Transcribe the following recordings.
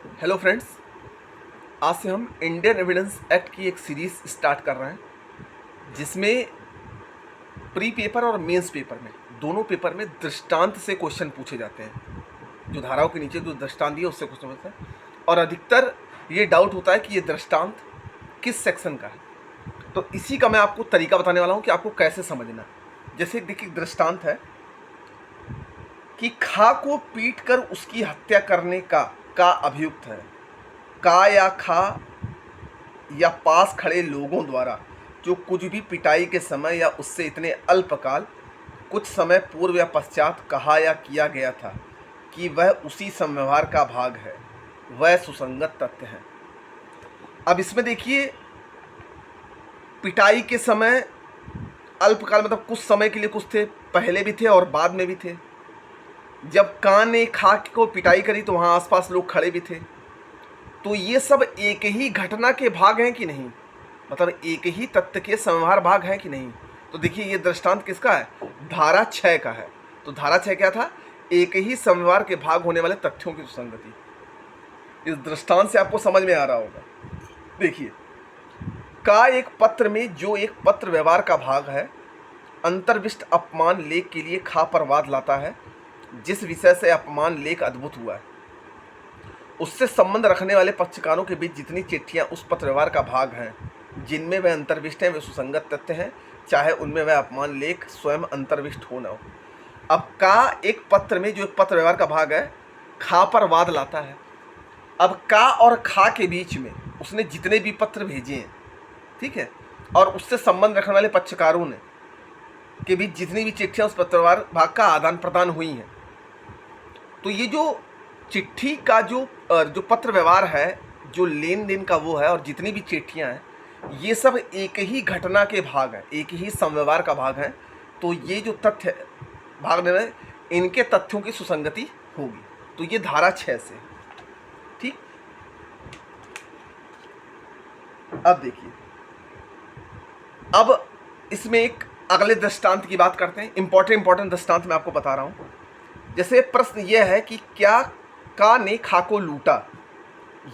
Hello friends, आज से हम इंडियन एविडेंस एक्ट की एक सीरीज़ स्टार्ट कर रहे हैं जिसमें प्री पेपर और मेंस पेपर में दोनों पेपर में दृष्टांत से क्वेश्चन पूछे जाते हैं। जो धाराओं के नीचे जो दृष्टांत दिए उससे क्वेश्चन होता है और अधिकतर ये डाउट होता है कि ये दृष्टांत किस सेक्शन का है। तो इसी का मैं आपको तरीका बताने वाला हूँ कि आपको कैसे समझना है। जैसे देखिए दृष्टांत है कि खा को पीट कर उसकी हत्या करने का अभियुक्त है का या खा या पास खड़े लोगों द्वारा जो कुछ भी पिटाई के समय या उससे इतने अल्पकाल कुछ समय पूर्व या पश्चात कहा या किया गया था कि वह उसी संव्यवहार का भाग है, वह सुसंगत तथ्य है। अब इसमें देखिए पिटाई के समय अल्पकाल मतलब कुछ समय के लिए कुछ थे, पहले भी थे और बाद में भी थे। जब कान ने खा को पिटाई करी तो वहाँ आसपास लोग खड़े भी थे। तो ये सब एक ही घटना के भाग हैं कि नहीं, मतलब एक ही तथ्य के संव्यवहार भाग हैं कि नहीं। तो देखिए ये दृष्टांत किसका है, धारा 6 का है। तो धारा 6 क्या था, एक ही संव्यवहार के भाग होने वाले तथ्यों की सुसंगति। इस दृष्टांत से आपको समझ में आ रहा होगा। देखिए का एक पत्र में जो एक पत्र व्यवहार का भाग है अंतर्विष्ट अपमान लेख के लिए खा पर वाद लाता है, जिस विषय से अपमान लेख अद्भुत हुआ है उससे संबंध रखने वाले पक्षकारों के बीच जितनी चिट्ठियां उस पत्र व्यवहार का भाग हैं जिनमें वह अंतर्विष्ट हैं वे सुसंगत तथ्य हैं, चाहे उनमें वह अपमान लेख स्वयं अंतर्विष्ट हो न हो। अब का एक पत्र में जो एक पत्र व्यवहार का भाग है खा पर वाद लाता है। अब का और खा के बीच में उसने जितने भी पत्र भेजे हैं, ठीक है, और उससे संबंध रखने वाले पक्षकारों ने के बीच जितनी भी चिट्ठियां उस पत्र व्यवहार भाग का आदान प्रदान हुई हैं, तो ये जो चिट्ठी का जो पत्र व्यवहार है, जो लेन देन का वो है और जितनी भी चिट्ठियां हैं ये सब एक ही घटना के भाग हैं, एक ही संव्यवहार का भाग हैं। तो ये जो तथ्य भाग में इनके तथ्यों की सुसंगति होगी। तो ये धारा 6 से, ठीक। अब देखिए, अब इसमें एक अगले दृष्टांत की बात करते हैं। इंपॉर्टेंट दृष्टांत मैं आपको बता रहा हूं। जैसे प्रश्न यह है कि क्या का ने खा को लूटा।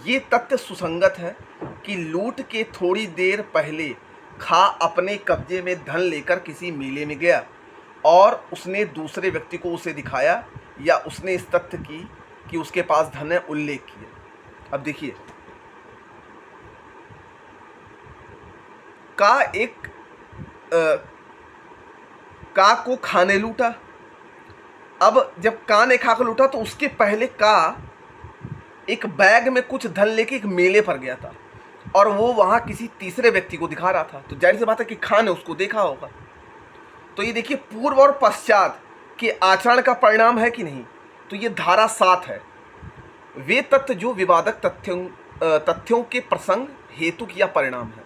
ये तथ्य सुसंगत है कि लूट के थोड़ी देर पहले खा अपने कब्जे में धन लेकर किसी मेले में गया और उसने दूसरे व्यक्ति को उसे दिखाया या उसने इस तथ्य की कि उसके पास धन है उल्लेख किया। अब देखिए का एक का को खाने लूटा। अब जब का ने खा को लूटा तो उसके पहले का एक बैग में कुछ धन लेके एक मेले पर गया था और वो वहां किसी तीसरे व्यक्ति को दिखा रहा था। तो जाहिर सी बात है कि खान ने उसको देखा होगा। तो ये देखिए पूर्व और पश्चात के आचरण का परिणाम है कि नहीं। तो ये धारा 7 है। वे तथ्य जो विवादक तथ्यों के प्रसंग हेतु या परिणाम है।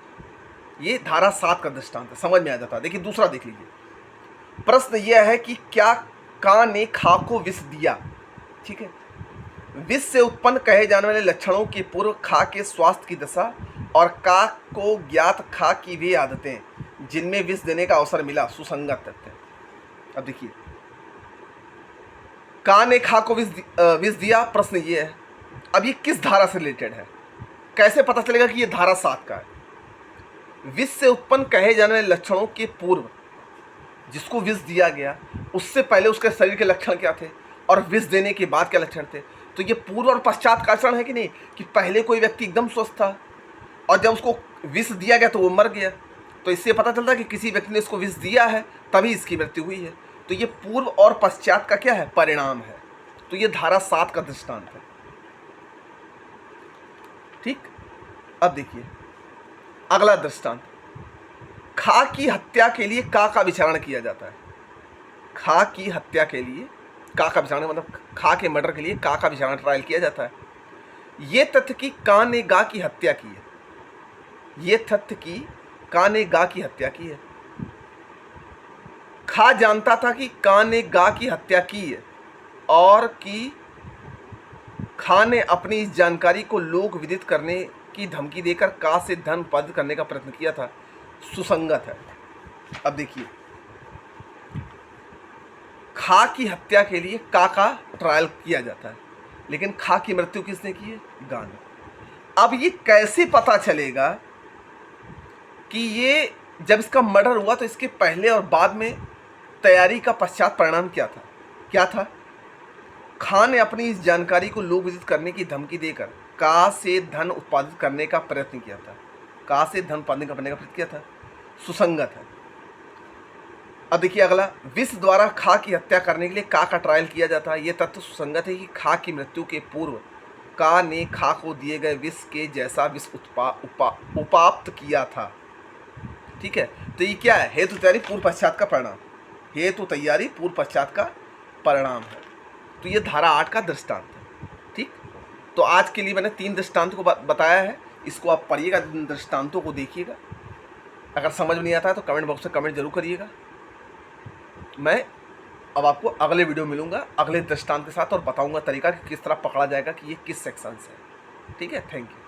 ये धारा 7 का दृष्टांत है, समझ में आ जाता है। देखिए दूसरा देख लीजिए। प्रश्न यह है कि क्या का ने खा को विष दिया, ठीक है। विष से उत्पन्न कहे जाने वाले लक्षणों के पूर्व खा के स्वास्थ्य की दशा और का को ज्ञात खा की वे आदतें जिनमें विष देने का अवसर मिला सुसंगत तथ्य। अब देखिए का ने खा को विष दिया। प्रश्न ये है, अब ये किस धारा से रिलेटेड है, कैसे पता चलेगा कि ये धारा 7 का है। विष से उत्पन्न कहे जाने वाले लक्षणों के पूर्व जिसको विष दिया गया उससे पहले उसके शरीर के लक्षण क्या थे और विष देने के बाद क्या लक्षण थे। तो ये पूर्व और पश्चात का आचरण है कि नहीं, कि पहले कोई व्यक्ति एकदम स्वस्थ था और जब उसको विष दिया गया तो वो मर गया। तो इससे पता चलता है कि किसी व्यक्ति ने इसको विष दिया है तभी इसकी मृत्यु हुई है। तो ये पूर्व और पश्चात का क्या है, परिणाम है। तो ये धारा 7 का दृष्टांत है, ठीक। अब देखिए अगला दृष्टांत। खा की हत्या के लिए का विचारण किया जाता है। खा की हत्या के लिए का विचारण मतलब खा के मर्डर के लिए का विचारण ट्रायल किया जाता है। ये तथ्य कि का ने गा की हत्या की है। ये तथ्य कि का ने गा की हत्या की है। खा जानता था कि का ने गा की हत्या की है और कि खा ने अपनी इस जानकारी को लोक विदित करने की धमकी देकर का से धन पद करने का प्रयत्न किया था, सुसंगत है। अब देखिए खा की हत्या के लिए का ट्रायल किया जाता है। लेकिन खा की मृत्यु किसने की है? गांधी। अब ये कैसे पता चलेगा कि ये जब इसका मर्डर हुआ तो इसके पहले और बाद में तैयारी का पश्चात परिणाम क्या था? क्या था? खान ने अपनी इस जानकारी को लोक विदित करने की धमकी देकर का से धन उत्पादित करने का प्रयत्न किया था। का से धन उत्पादन करने का प्रयत्न किया था, सुसंगत है। अब देखिए अगला, विष द्वारा खा की हत्या करने के लिए का ट्रायल किया जाता है। यह तथ्य सुसंगत है कि खा की मृत्यु के पूर्व का ने खा को दिए गए विष के जैसा विष उपाप्त किया था। ठीक है, तो ये क्या है? हेतु तैयारी पूर्व पश्चात का परिणाम। हेतु तैयारी पूर्व पश्चात का परिणाम है। तो ये धारा 8 का दृष्टांत है। ठीक, तो आज के लिए मैंने 3 दृष्टांत को बताया है। इसको आप पढ़िएगा, दृष्टांतों को देखिएगा। अगर समझ में नहीं आता है तो कमेंट बॉक्स में कमेंट जरूर करिएगा। मैं अब आपको अगले वीडियो मिलूंगा अगले दृष्टांत के साथ और बताऊंगा तरीका कि किस तरह पकड़ा जाएगा कि ये किस सेक्शन से है। ठीक है, थैंक यू।